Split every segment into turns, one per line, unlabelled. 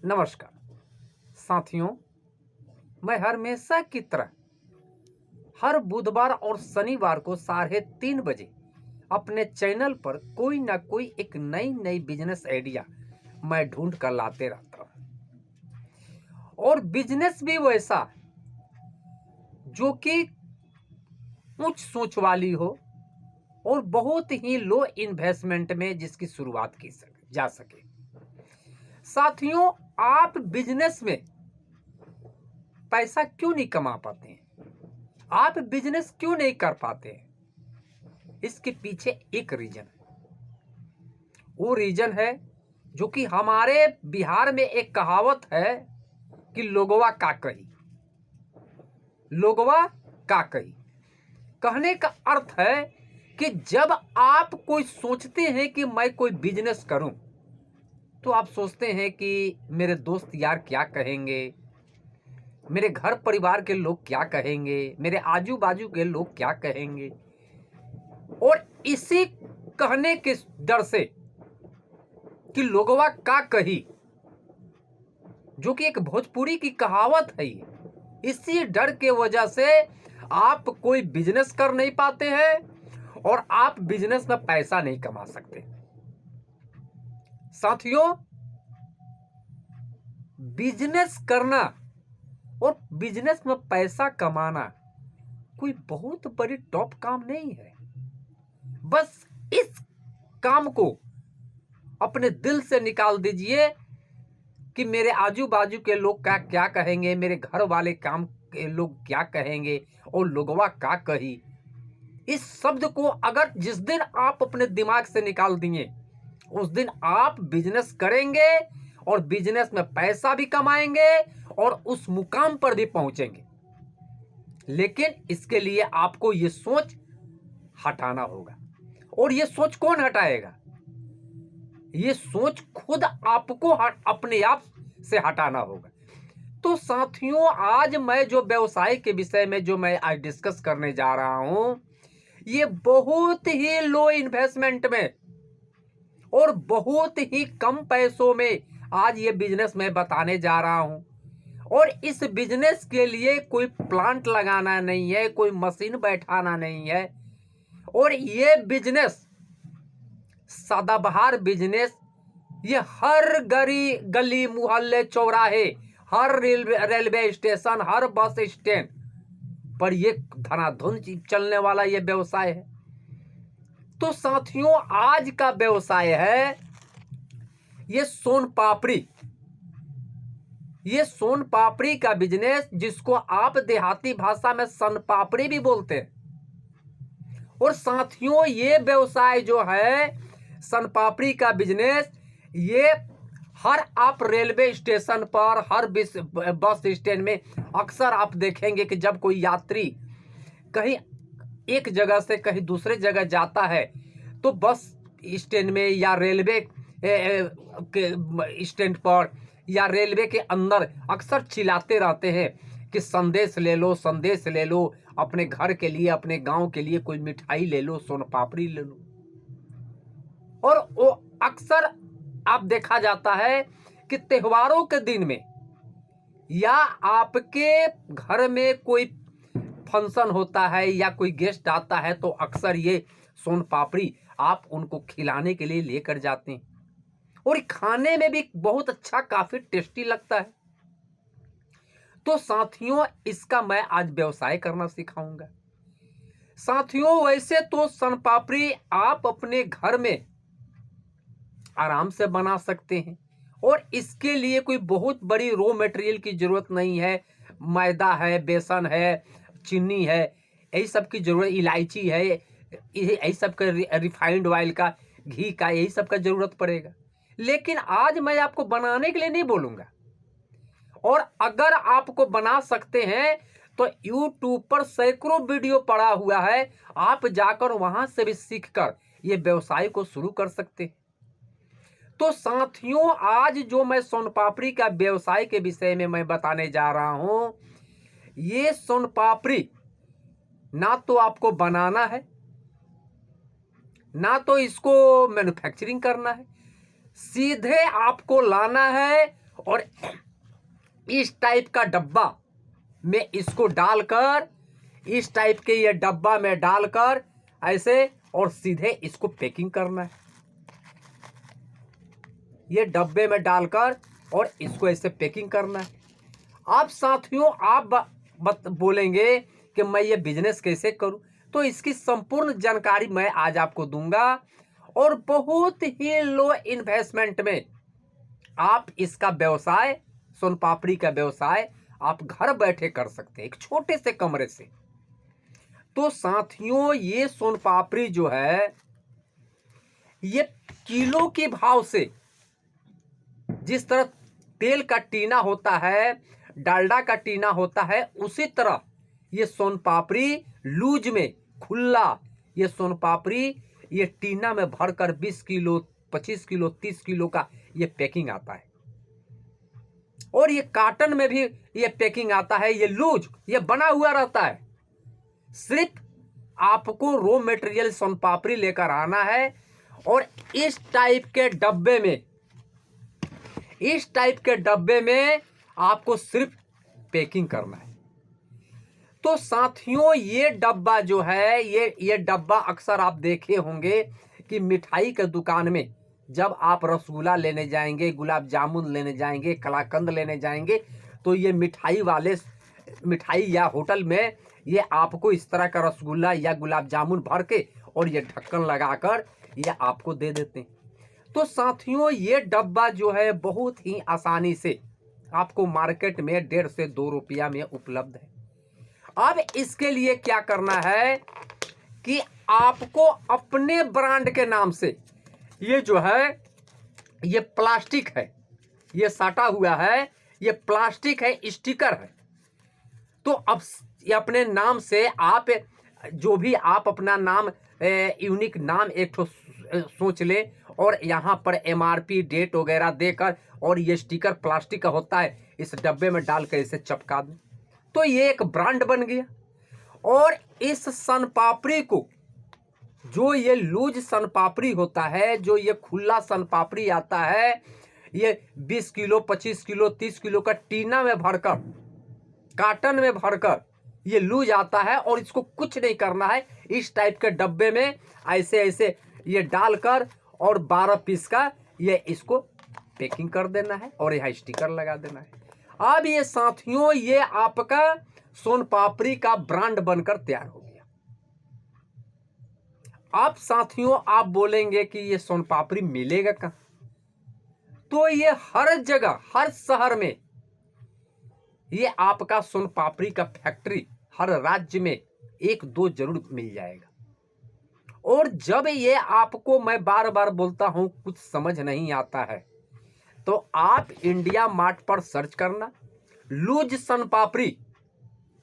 नमस्कार साथियों, मैं हमेशा की तरह हर बुधवार और शनिवार को 3:30 बजे अपने चैनल पर कोई ना कोई एक नई बिजनेस आइडिया मैं ढूंढ कर लाते रहता हूं। और बिजनेस भी वैसा जो कि उच्च सोच वाली हो और बहुत ही लो इन्वेस्टमेंट में जिसकी शुरुआत की जा सके। साथियों, आप बिजनेस में पैसा क्यों नहीं कमा पाते हैं? आप बिजनेस क्यों नहीं कर पाते हैं? इसके पीछे एक रीजन है। वो रीजन है जो कि हमारे बिहार में एक कहावत है कि लोगवा का कही। लोगवा का कही कहने का अर्थ है कि जब आप कोई सोचते हैं कि मैं कोई बिजनेस करूं, तो आप सोचते हैं कि मेरे दोस्त यार क्या कहेंगे, मेरे घर परिवार के लोग क्या कहेंगे, मेरे आजू बाजू के लोग क्या कहेंगे। और इसी कहने के डर से कि लोगवा का कही, जो कि एक भोजपुरी की कहावत है, इसी डर के वजह से आप कोई बिजनेस कर नहीं पाते हैं और आप बिजनेस में पैसा नहीं कमा सकते। साथियों, बिजनेस करना और बिजनेस में पैसा कमाना कोई बहुत बड़ी टॉप काम नहीं है। बस इस काम को अपने दिल से निकाल दीजिए कि मेरे आजू बाजू के लोग क्या कहेंगे, मेरे घर वाले काम के लोग क्या कहेंगे और लोगवा का कही। इस शब्द को अगर जिस दिन आप अपने दिमाग से निकाल दिए, उस दिन आप बिजनेस करेंगे और बिजनेस में पैसा भी कमाएंगे और उस मुकाम पर भी पहुंचेंगे। लेकिन इसके लिए आपको यह सोच हटाना होगा। और यह सोच कौन हटाएगा? यह सोच खुद आपको अपने आप से हटाना होगा। तो साथियों, आज मैं जो व्यवसाय के विषय में जो मैं आज डिस्कस करने जा रहा हूं, ये बहुत ही लो इन्वेस्टमेंट में और बहुत ही कम पैसों में आज ये बिजनेस मैं बताने जा रहा हूं। और इस बिजनेस के लिए कोई प्लांट लगाना नहीं है, कोई मशीन बैठाना नहीं है। और ये बिजनेस सदाबहार बिजनेस, ये हर गली मोहल्ले चौराहे, हर रेलवे स्टेशन, हर बस स्टैंड पर ये धनाधन चलने वाला ये व्यवसाय है। तो साथियों, आज का व्यवसाय है ये सोन पापड़ी। ये सोन पापड़ी का बिजनेस, जिसको आप देहाती भाषा में सन पापड़ी भी बोलते हैं। और साथियों, ये व्यवसाय जो है सन पापड़ी का बिजनेस, ये हर आप रेलवे स्टेशन पर, हर बस स्टैंड में अक्सर आप देखेंगे कि जब कोई यात्री कहीं एक जगह से कहीं दूसरे जगह जाता है, तो बस स्टैंड में या रेलवे के स्टैंड पर या रेलवे के अंदर अक्सर चिल्लाते रहते हैं कि संदेश ले लो, संदेश ले लो, अपने घर के लिए, अपने गांव के लिए कोई मिठाई ले लो, सोन पापड़ी ले लो। और वो अक्सर आप देखा जाता है कि त्योहारों के दिन में या आपके घर में कोई फंक्शन होता है या कोई गेस्ट आता है, तो अक्सर ये सोन पापड़ी आप उनको खिलाने के लिए लेकर जाते हैं। और खाने में भी बहुत अच्छा, काफी टेस्टी लगता है। तो साथियों, इसका मैं आज व्यवसाय करना सिखाऊंगा। साथियों, वैसे तो सन पापड़ी आप अपने घर में आराम से बना सकते हैं और इसके लिए कोई बहुत बड़ी रॉ मटेरियल की जरूरत नहीं है। मैदा है, बेसन है, चीनी है, यही सब की जरूरत, इलायची है, यही सब का, रिफाइंड ऑयल का, घी का, यही सब का जरूरत पड़ेगा। लेकिन आज मैं आपको बनाने के लिए नहीं बोलूंगा। और अगर आपको बना सकते हैं तो YouTube पर सैकड़ों वीडियो पड़ा हुआ है, आप जाकर वहां से भी सीखकर ये व्यवसाय को शुरू कर सकते हैं। तो साथियों, आज जो मैं सोन पापड़ी का व्यवसाय के विषय में मैं बताने जा रहा हूं, ये सोन पापड़ी ना तो आपको बनाना है, ना तो इसको मैन्युफैक्चरिंग करना है। सीधे आपको लाना है और इस टाइप का डब्बा में इसको डालकर, इस टाइप के ये डब्बा में डालकर ऐसे, और सीधे इसको पैकिंग करना है। ये डब्बे में डालकर और इसको ऐसे पैकिंग करना है। अब साथियों आप बोलेंगे कि मैं ये बिजनेस कैसे करूं, तो इसकी संपूर्ण जानकारी मैं आज आपको दूंगा, और बहुत ही लो इन्वेस्टमेंट में आप इसका व्यवसाय, सोन पापड़ी का व्यवसाय आप घर बैठे कर सकते हैं, एक छोटे से कमरे से। तो साथियों ये सोन पापड़ी जो है ये किलो के भाव से, जिस तरह तेल का टीना होता है, डालडा का टीना होता है, उसी तरह ये सोन पापड़ी लूज में खुला, ये सोन पापड़ी ये टीना में भरकर 20 किलो 25 किलो 30 किलो का ये पैकिंग आता है। और ये काटन में भी ये पैकिंग आता है, ये लूज, ये बना हुआ रहता है। सिर्फ आपको रॉ मटेरियल सोन पापड़ी लेकर आना है और इस टाइप के डब्बे में, इस टाइप के डब्बे में आपको सिर्फ पैकिंग करना है। तो साथियों ये डब्बा जो है, ये डब्बा अक्सर आप देखे होंगे कि मिठाई के दुकान में जब आप रसगुल्ला लेने जाएंगे, गुलाब जामुन लेने जाएंगे, कलाकंद लेने जाएंगे, तो ये मिठाई वाले, मिठाई या होटल में ये आपको इस तरह का रसगुल्ला या गुलाब जामुन भर के और ये ढक्कन लगाकर ये आपको दे देते हैं। तो साथियों ये डब्बा जो है बहुत ही आसानी से आपको मार्केट में 1.5 से 2 रुपया में उपलब्ध है। अब इसके लिए क्या करना है कि आपको अपने ब्रांड के नाम से, ये जो है ये प्लास्टिक है, ये साटा हुआ है, ये प्लास्टिक है, स्टिकर है। तो अब ये अपने नाम से आप जो भी आप अपना नाम यूनिक नाम एक तो सोच ले, और यहाँ पर MRP डेट वगैरह देकर, और ये स्टिकर प्लास्टिक का होता है, इस डब्बे में डालकर इसे चिपका दें, तो ये एक ब्रांड बन गया। और इस सन पापड़ी को, जो ये लूज सन पापड़ी होता है, जो ये खुला सन पापड़ी आता है, ये 20 किलो 25 किलो 30 किलो का टीना में भरकर, काटन में भरकर ये लूज आता है, और इसको कुछ नहीं करना है, इस टाइप के डब्बे में ऐसे ऐसे ये डालकर और 12 पीस का ये इसको पैकिंग कर देना है और यहाँ स्टिकर लगा देना है। अब ये साथियों ये आपका सोन पापड़ी का ब्रांड बनकर तैयार हो गया। अब साथियों आप बोलेंगे कि ये सोन पापड़ी मिलेगा कहाँ, तो ये हर जगह, हर शहर में ये आपका सोन पापड़ी का फैक्ट्री हर राज्य में 1-2 जरूर मिल जाएगा। और जब ये आपको, मैं बार बार बोलता हूं, कुछ समझ नहीं आता है, तो आप इंडिया मार्ट पर सर्च करना, loose soan papdi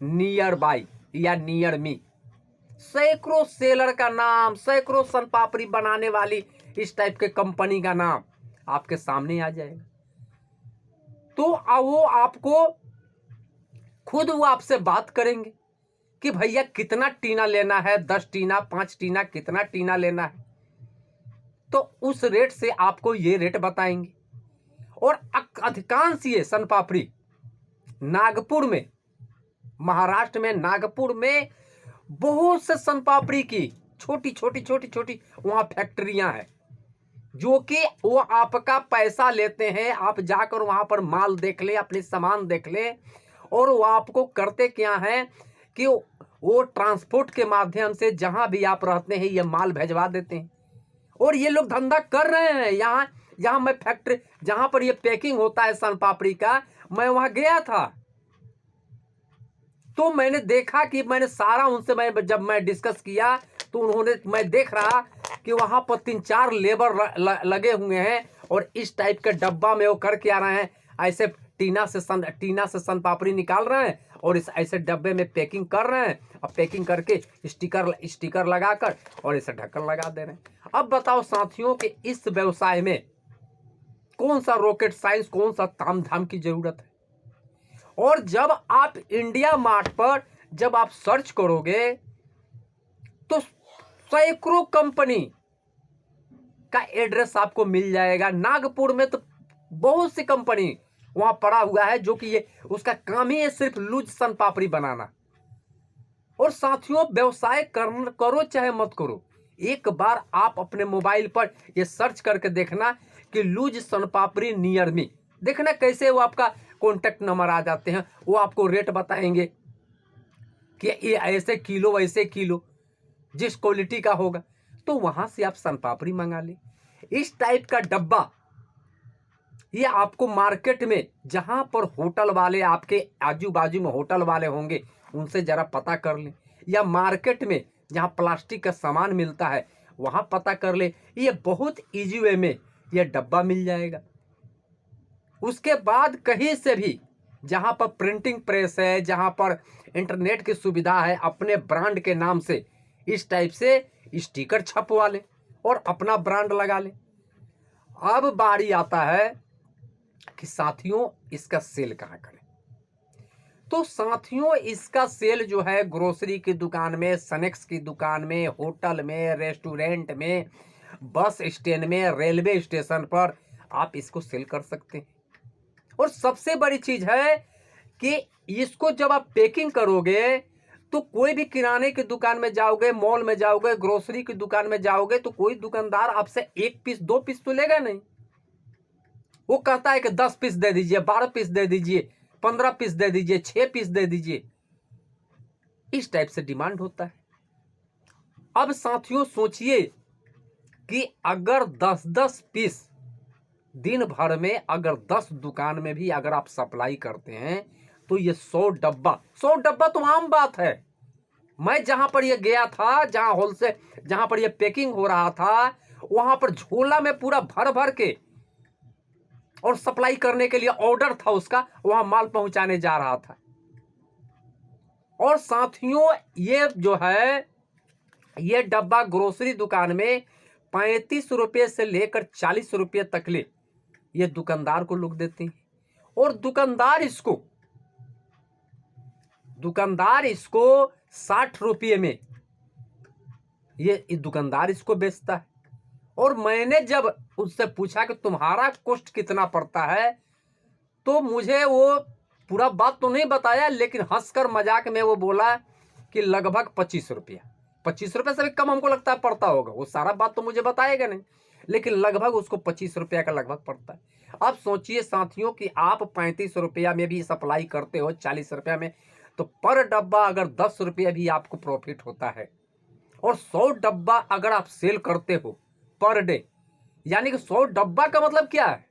nearby या नियर मी, सैकड़ों सेलर का नाम, सैकड़ों सन पापड़ी बनाने वाली इस टाइप के कंपनी का नाम आपके सामने आ जाएगा। तो वो आपको खुद वो आपसे बात करेंगे कि भैया कितना टीना लेना है, 10 टीना 5 टीना, कितना टीना लेना है, तो उस रेट से आपको ये रेट बताएंगे। और अधिकांश ये सन पापड़ी नागपुर में, महाराष्ट्र में नागपुर में बहुत से सन पापड़ी की छोटी छोटी वहां फैक्ट्रियां हैं, जो कि वो आपका पैसा लेते हैं। आप जाकर वहां पर माल देख ले, अपने सामान देख ले, और वो आपको करते क्या है कि वो ट्रांसपोर्ट के माध्यम से जहां भी आप रहते हैं ये माल भेजवा देते हैं। और ये लोग धंधा कर रहे हैं। यहाँ मैं फैक्ट्री जहां पर ये पैकिंग होता है सन पापड़ी का, मैं वहां गया था, तो मैंने देखा कि मैंने सारा उनसे, जब मैं डिस्कस किया तो उन्होंने, मैं देख रहा कि वहां पर 3-4 लेबर लगे हुए हैं, और इस टाइप के डब्बा में वो करके आ रहे हैं, ऐसे टीना से सन पापड़ी निकाल रहे हैं और इस ऐसे डब्बे में पैकिंग कर रहे हैं, और पैकिंग करके स्टिकर लगाकर और इसे ढक्कन लगा दे रहे हैं। अब बताओ साथियों कि इस व्यवसाय में कौन सा रॉकेट साइंस, कौन सा ताम झाम की जरूरत है। और जब आप इंडिया मार्ट पर जब आप सर्च करोगे तो सैकड़ों कंपनी का एड्रेस आपको मिल जाएगा। नागपुर में तो बहुत सी कंपनी, वहां पड़ा हुआ है, जो कि ये उसका काम ही है सिर्फ लूज सन पापड़ी बनाना। और साथियों, व्यवसाय करो चाहे मत करो, एक बार आप अपने मोबाइल पर ये सर्च करके देखना कि loose soan papdi near me, देखना कैसे वो आपका कॉन्टेक्ट नंबर आ जाते हैं, वो आपको रेट बताएंगे कि ये ऐसे किलो वैसे किलो, जिस क्वालिटी का होगा, तो वहां से आप सन पापड़ी मंगा ले। इस टाइप का डब्बा ये आपको मार्केट में, जहां पर होटल वाले आपके आजू बाजू में होटल वाले होंगे, उनसे जरा पता कर लें, या मार्केट में जहां प्लास्टिक का सामान मिलता है वहां पता कर ले। ये बहुत इजी वे में ये डब्बा मिल जाएगा। उसके बाद कहीं से भी जहां पर प्रिंटिंग प्रेस है, जहां पर इंटरनेट की सुविधा है, अपने ब्रांड के नाम से इस टाइप से स्टिकर छपवा ले और अपना ब्रांड लगा ले। अब बारी आता है कि साथियों इसका सेल कहाँ करें। तो साथियों, इसका सेल जो है ग्रोसरी की दुकान में, स्नैक्स की दुकान में, होटल में, रेस्टोरेंट में, बस स्टैंड में, रेलवे स्टेशन पर आप इसको सेल कर सकते हैं। और सबसे बड़ी चीज है कि इसको जब आप पैकिंग करोगे तो कोई भी किराने की दुकान में जाओगे, मॉल में जाओगे, ग्रोसरी की दुकान में जाओगे, तो कोई दुकानदार आपसे 1 पीस 2 पीस तो लेगा नहीं। वो कहता है कि 10 पीस दे दीजिए, 12 पीस दे दीजिए, 15 पीस दे दीजिए, 6 पीस दे दीजिए, इस टाइप से डिमांड होता है। अब साथियों सोचिए कि अगर 10-10 पीस दिन भर में, अगर 10 दुकान में भी अगर आप सप्लाई करते हैं, तो ये 100 डब्बा तो आम बात है। मैं जहां पर ये गया था, जहां होलसेल, जहां पर ये पैकिंग हो रहा था, वहां पर झोला में पूरा भर भर के और सप्लाई करने के लिए ऑर्डर था उसका, वहां माल पहुंचाने जा रहा था। और साथियों, ये जो है ये डब्बा ग्रोसरी दुकान में 35 रुपये से लेकर 40 रुपये तक ले ये दुकानदार को लोग देते हैं। और दुकानदार इसको 60 रुपये में ये दुकानदार इसको बेचता है। और मैंने जब उससे पूछा कि तुम्हारा कॉस्ट कितना पड़ता है, तो मुझे वो पूरा बात तो नहीं बताया, लेकिन हंसकर मजाक में वो बोला कि लगभग 25 रुपया। 25 रुपये से भी कम हमको लगता है पड़ता होगा, वो सारा बात तो मुझे बताएगा नहीं, लेकिन लगभग उसको 25 रुपया का लगभग पड़ता है। अब सोचिए साथियों कि आप 35 रुपया में भी सप्लाई करते हो 40 रुपया में, तो पर डब्बा अगर 10 रुपया भी आपको प्रॉफिट होता है, और 100 डब्बा अगर आप सेल करते हो पर डे, यानी कि 100 डब्बा का मतलब क्या है,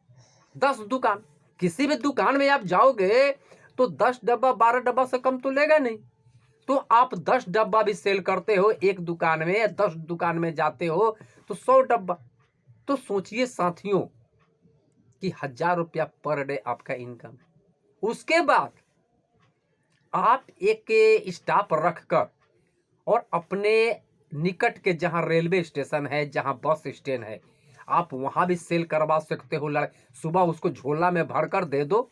10 दुकान। किसी भी दुकान में आप जाओगे तो 10 डब्बा 12 डब्बा से कम तो लेगा नहीं। तो आप 10 डब्बा भी सेल करते हो एक दुकान में, 10 दुकान में जाते हो तो 100 डब्बा। तो सोचिए साथियों कि 1000 रुपया पर डे आपका इनकम। उसके बाद आप एक स्टाफ रखकर और अपने निकट के जहां रेलवे स्टेशन है, जहां बस स्टैंड है, आप वहां भी सेल करवा सकते हो। सुबह उसको झोला में भरकर दे दो।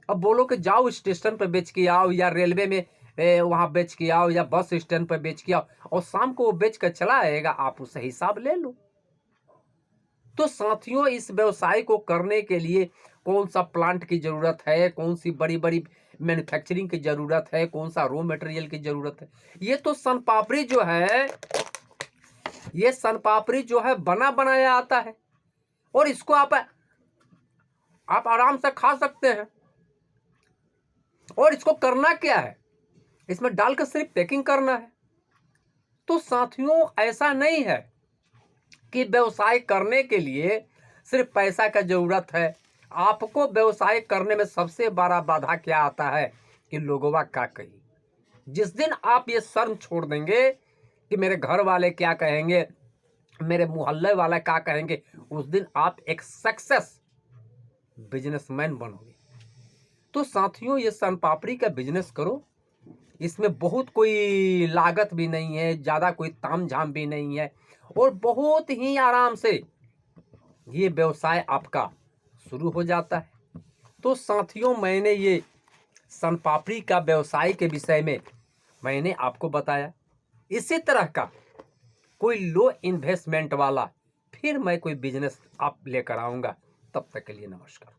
अब बोलो कि जाओ स्टेशन पर बेच के आओ, या रेलवे में वहां बेच के आओ, या बस स्टैंड पर बेच के आओ, और शाम को वो बेच कर चला आएगा, आप उससे हिसाब ले लो। तो साथियों, इस व्यवसाय को करने के लिए कौन सा प्लांट की जरूरत है, कौन सी बड़ी बड़ी मैन्युफैक्चरिंग की जरूरत है, कौन सा रॉ मटेरियल की जरूरत है, ये तो सन पापड़ी जो है, ये सन पापड़ी जो है बना बनाया आता है। और इसको आप आराम से खा सकते हैं। और इसको करना क्या है, इसमें डालकर सिर्फ पैकिंग करना है। तो साथियों, ऐसा नहीं है कि व्यवसाय करने के लिए सिर्फ पैसा का जरूरत है। आपको व्यवसाय करने में सबसे बड़ा बाधा क्या आता है कि लोगों का कही। जिस दिन आप ये शर्म छोड़ देंगे कि मेरे घर वाले क्या कहेंगे, मेरे मोहल्ले वाले क्या कहेंगे, उस दिन आप एक सक्सेस बिजनेसमैन बनोगे। तो साथियों, ये सन पापड़ी का बिजनेस करो। इसमें बहुत कोई लागत भी नहीं है, ज़्यादा कोई तामझाम भी नहीं है, और बहुत ही आराम से ये व्यवसाय आपका शुरू हो जाता है। तो साथियों, मैंने ये सन पापड़ी का व्यवसाय के विषय में मैंने आपको बताया। इसी तरह का कोई लो इन्वेस्टमेंट वाला फिर मैं कोई बिजनेस आप लेकर आऊँगा। तब तक के लिए नमस्कार।